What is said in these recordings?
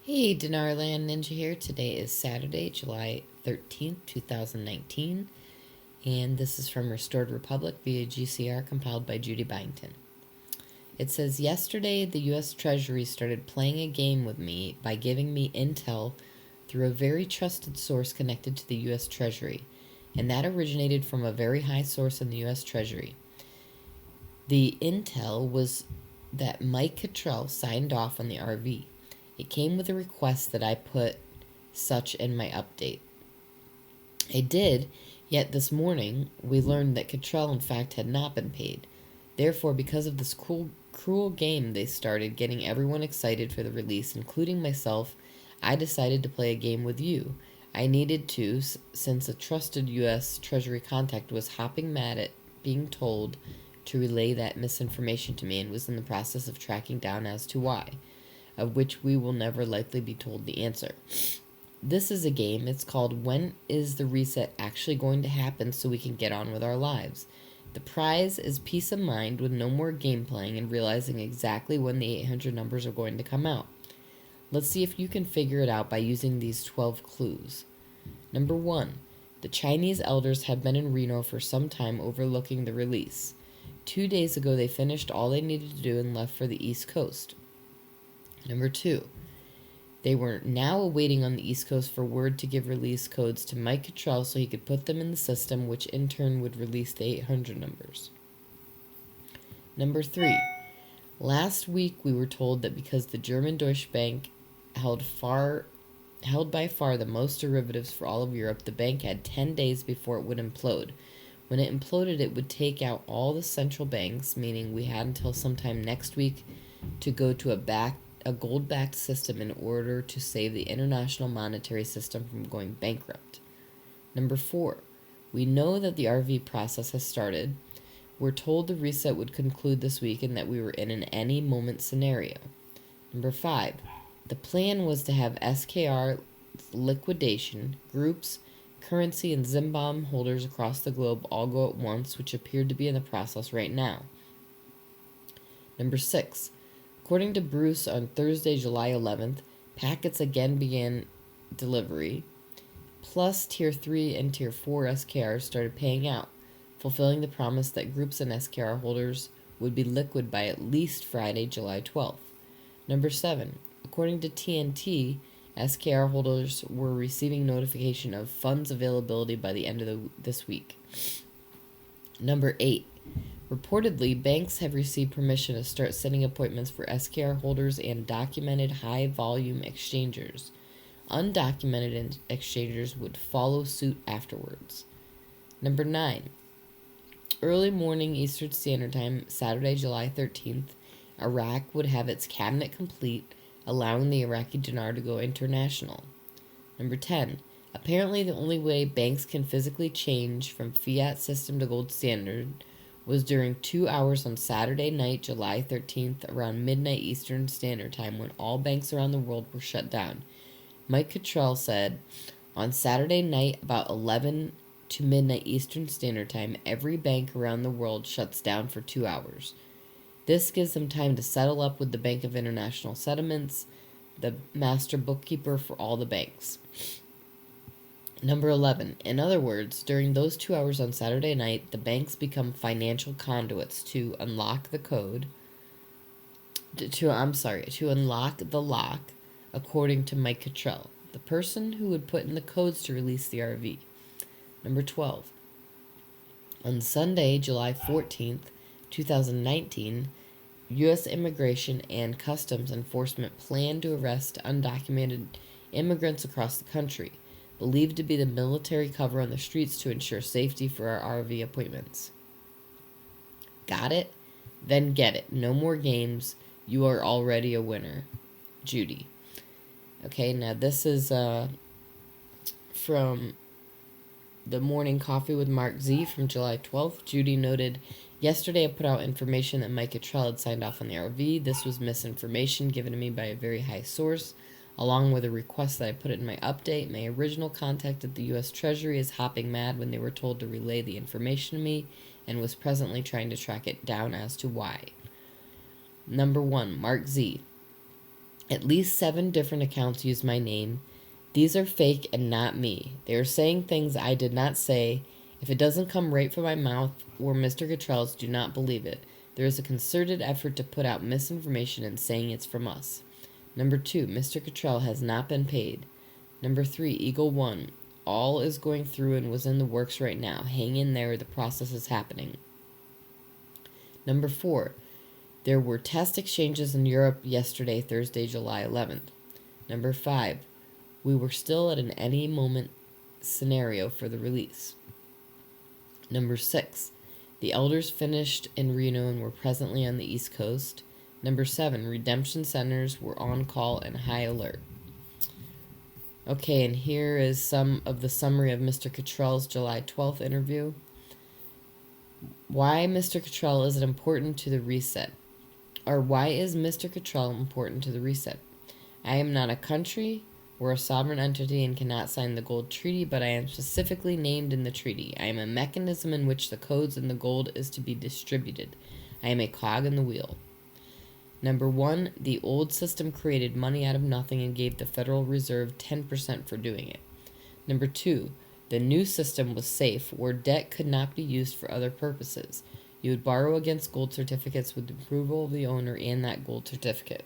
Hey, Dinar Land Ninja here. Today is Saturday, July 13th, 2019, and this is from Restored Republic via GCR compiled by Judy Byington. It says, yesterday the U.S. Treasury started playing a game with me by giving me intel through a very trusted source connected to the U.S. Treasury, and that originated from a very high source in the U.S. Treasury. The intel was that Mike Cottrell signed off on the RV. It came with a request that I put such in my update. I did, yet this morning we learned that Cottrell in fact had not been paid. Therefore, because of this cruel game they started getting everyone excited for the release, including myself, I decided to play a game with you. I needed to, since a trusted U.S. Treasury contact was hopping mad at being told to relay that misinformation to me and was in the process of tracking down as to why, of which we will never likely be told the answer. This is a game. It's called When is the Reset Actually Going to Happen So We Can Get On With Our Lives? The prize is peace of mind with no more game playing and realizing exactly when the 800 numbers are going to come out. Let's see if you can figure it out by using these 12 clues. Number 1. The Chinese elders have been in Reno for some time overlooking the release. 2 days ago they finished all they needed to do and left for the East Coast. Number 2. They were now awaiting on the East Coast for word to give release codes to Mike Cottrell so he could put them in the system, which in turn would release the 800 numbers. Number 3. Last week we were told that because the German Deutsche Bank held by far the most derivatives for all of Europe, the bank had 10 days before it would implode. When it imploded, it would take out all the central banks, meaning we had until sometime next week to go to a gold-backed system in order to save the international monetary system from going bankrupt. Number 4. We know that the RV process has started. We're told the reset would conclude this week and that we were in an any moment scenario. Number 5. The plan was to have SKR liquidation, groups, currency, and Zimbabwe holders across the globe all go at once, which appeared to be in the process right now. Number 6. According to Bruce, on Thursday, July 11th, packets again began delivery, plus Tier 3 and Tier 4 SKRs started paying out, fulfilling the promise that groups and SKR holders would be liquid by at least Friday, July 12th. Number 7. According to TNT, SKR holders were receiving notification of funds availability by the end of this week. Number 8. Reportedly, banks have received permission to start setting appointments for SKR holders and documented high-volume exchangers. Undocumented exchangers would follow suit afterwards. Number 9. Early morning Eastern Standard Time, Saturday, July 13th, Iraq would have its cabinet complete, allowing the Iraqi Dinar to go international. Number 10. Apparently, the only way banks can physically change from fiat system to gold standard was during 2 hours on Saturday night, July 13th, around midnight Eastern Standard Time, when all banks around the world were shut down. Mike Cottrell said, on Saturday night, about 11 to midnight Eastern Standard Time, every bank around the world shuts down for 2 hours. This gives them time to settle up with the Bank of International Settlements, the master bookkeeper for all the banks. Number 11. In other words, during those 2 hours on Saturday night, the banks become financial conduits to unlock the code. To unlock the lock, according to Mike Cottrell, the person who would put in the codes to release the RV. Number 12. On Sunday, July 14th, 2019, U.S. Immigration and Customs Enforcement planned to arrest undocumented immigrants across the country, believed to be the military cover on the streets to ensure safety for our RV appointments. Got it? Then get it. No more games. You are already a winner. Judy. Okay, now this is from the Morning Coffee with Mark Z from July 12th. Judy noted, yesterday I put out information that Mike Cottrell had signed off on the RV. This was misinformation given to me by a very high source, along with a request that I put it in my update. My original contact at the U.S. Treasury is hopping mad when they were told to relay the information to me and was presently trying to track it down as to why. Number 1, Mark Z. At least 7 different accounts use my name. These are fake and not me. They are saying things I did not say. If it doesn't come right from my mouth or Mr. Cottrell's, do not believe it. There is a concerted effort to put out misinformation and saying it's from us. Number 2, Mr. Cottrell has not been paid. Number 3, Eagle 1. All is going through and was in the works right now. Hang in there, the process is happening. Number 4, there were test exchanges in Europe yesterday, Thursday, July 11th. Number 5, we were still at an any moment scenario for the release. Number 6, the elders finished in Reno and were presently on the East Coast. Number 7, redemption centers were on call and high alert. Okay, and here is some of the summary of Mr. Cottrell's July 12th interview. Why Mr. Cottrell is it important to the reset? Or why is Mr. Cottrell important to the reset? I am not a country or a sovereign entity and cannot sign the gold treaty, but I am specifically named in the treaty. I am a mechanism in which the codes and the gold is to be distributed. I am a cog in the wheel. Number 1, the old system created money out of nothing and gave the Federal Reserve 10% for doing it. Number 2, the new system was safe, where debt could not be used for other purposes. You would borrow against gold certificates with the approval of the owner and that gold certificate.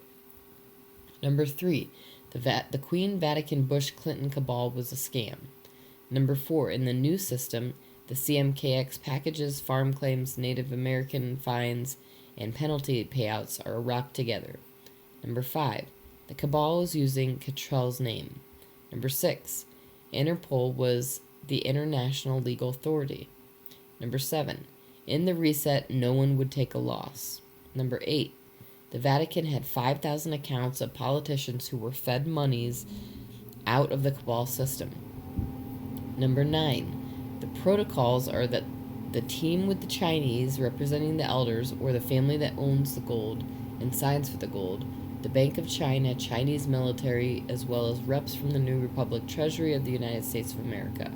Number 3, the Queen Vatican Bush Clinton cabal was a scam. Number 4, in the new system, the CMKX packages, farm claims, Native American fines, and penalty payouts are wrapped together. Number 5, the cabal was using Cottrell's name. Number 6, Interpol was the international legal authority. Number 7, in the reset, no one would take a loss. Number 8, the Vatican had 5,000 accounts of politicians who were fed monies out of the cabal system. Number 9, the protocols are that the team with the Chinese representing the elders or the family that owns the gold and signs for the gold, the Bank of China, Chinese military, as well as reps from the New Republic Treasury of the United States of America.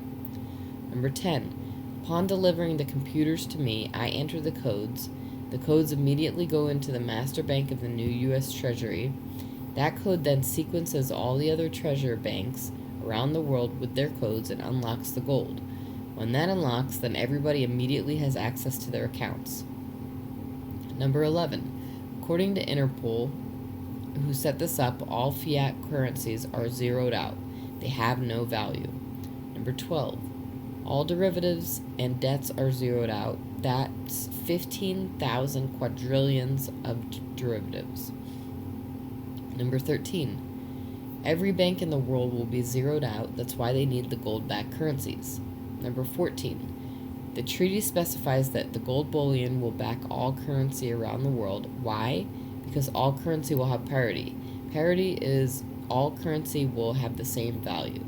Number 10, upon delivering the computers to me, I enter the codes. The codes immediately go into the master bank of the new U.S. Treasury. That code then sequences all the other treasury banks around the world with their codes and unlocks the gold. When that unlocks, then everybody immediately has access to their accounts. Number 11, according to Interpol, who set this up, all fiat currencies are zeroed out. They have no value. Number 12, all derivatives and debts are zeroed out. That's 15,000 quadrillions of derivatives. Number 13, every bank in the world will be zeroed out. That's why they need the gold-backed currencies. Number 14, the treaty specifies that the gold bullion will back all currency around the world. Why? Because all currency will have parity. Parity is all currency will have the same value.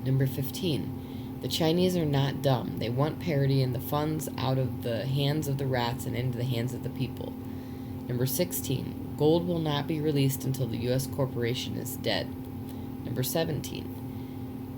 Number 15, the Chinese are not dumb. They want parity and the funds out of the hands of the rats and into the hands of the people. Number 16, gold will not be released until the U.S. corporation is dead. Number 17,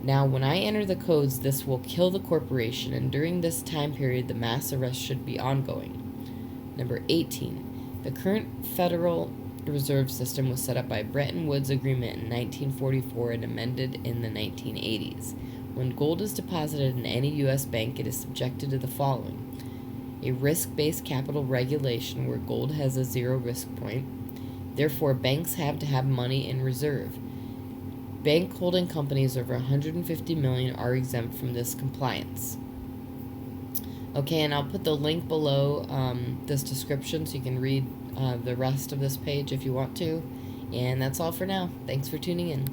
now, when I enter the codes, this will kill the corporation, and during this time period, the mass arrest should be ongoing. Number 18, the current Federal Reserve System was set up by Bretton Woods Agreement in 1944 and amended in the 1980s. When gold is deposited in any U.S. bank, it is subjected to the following: a risk-based capital regulation where gold has a zero risk point. Therefore, banks have to have money in reserve. Bank holding companies over 150 million are exempt from this compliance. Okay, and I'll put the link below this description so you can read the rest of this page if you want to. And that's all for now. Thanks for tuning in.